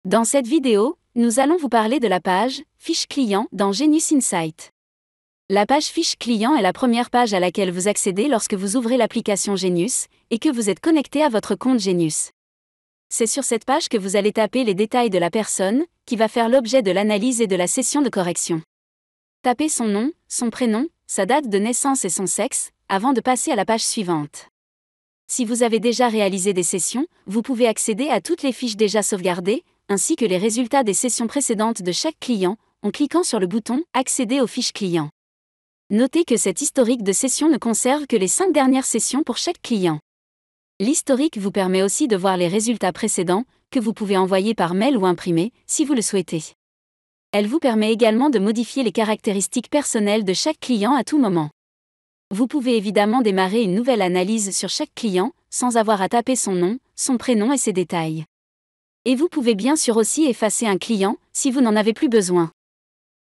Dans cette vidéo, nous allons vous parler de la page « Fiche client » dans Genius Insight. La page Fiche client est la première page à laquelle vous accédez lorsque vous ouvrez l'application Genius et que vous êtes connecté à votre compte Genius. C'est sur cette page que vous allez taper les détails de la personne, qui va faire l'objet de l'analyse et de la session de correction. Tapez son nom, son prénom, sa date de naissance et son sexe, avant de passer à la page suivante. Si vous avez déjà réalisé des sessions, vous pouvez accéder à toutes les fiches déjà sauvegardées, ainsi que les résultats des sessions précédentes de chaque client, en cliquant sur le bouton « Accéder aux fiches clients ». Notez que cet historique de session ne conserve que les 5 dernières sessions pour chaque client. L'historique vous permet aussi de voir les résultats précédents, que vous pouvez envoyer par mail ou imprimer, si vous le souhaitez. Elle vous permet également de modifier les caractéristiques personnelles de chaque client à tout moment. Vous pouvez évidemment démarrer une nouvelle analyse sur chaque client, sans avoir à taper son nom, son prénom et ses détails. Et vous pouvez bien sûr aussi effacer un client, si vous n'en avez plus besoin.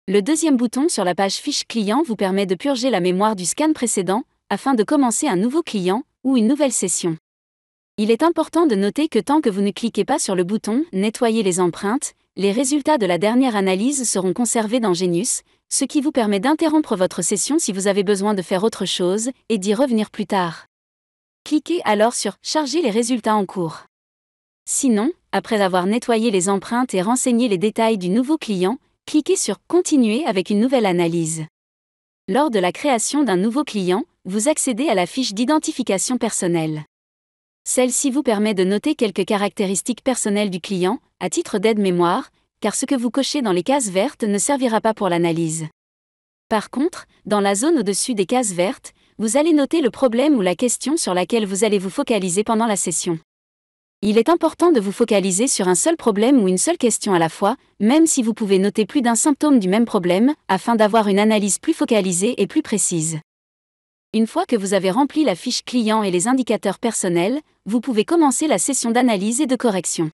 Le deuxième bouton sur la page Fiche client vous permet de purger la mémoire du scan précédent, afin de commencer un nouveau client, ou une nouvelle session. Il est important de noter que tant que vous ne cliquez pas sur le bouton « Nettoyer les empreintes », les résultats de la dernière analyse seront conservés dans Genius, ce qui vous permet d'interrompre votre session si vous avez besoin de faire autre chose, et d'y revenir plus tard. Cliquez alors sur « Charger les résultats en cours ». Sinon, après avoir nettoyé les empreintes et renseigné les détails du nouveau client, cliquez sur « Continuer avec une nouvelle analyse ». Lors de la création d'un nouveau client, vous accédez à la fiche d'identification personnelle. Celle-ci vous permet de noter quelques caractéristiques personnelles du client, à titre d'aide-mémoire, car ce que vous cochez dans les cases vertes ne servira pas pour l'analyse. Par contre, dans la zone au-dessus des cases vertes, vous allez noter le problème ou la question sur laquelle vous allez vous focaliser pendant la session. Il est important de vous focaliser sur un seul problème ou une seule question à la fois, même si vous pouvez noter plus d'un symptôme du même problème, afin d'avoir une analyse plus focalisée et plus précise. Une fois que vous avez rempli la fiche client et les indicateurs personnels, vous pouvez commencer la session d'analyse et de correction.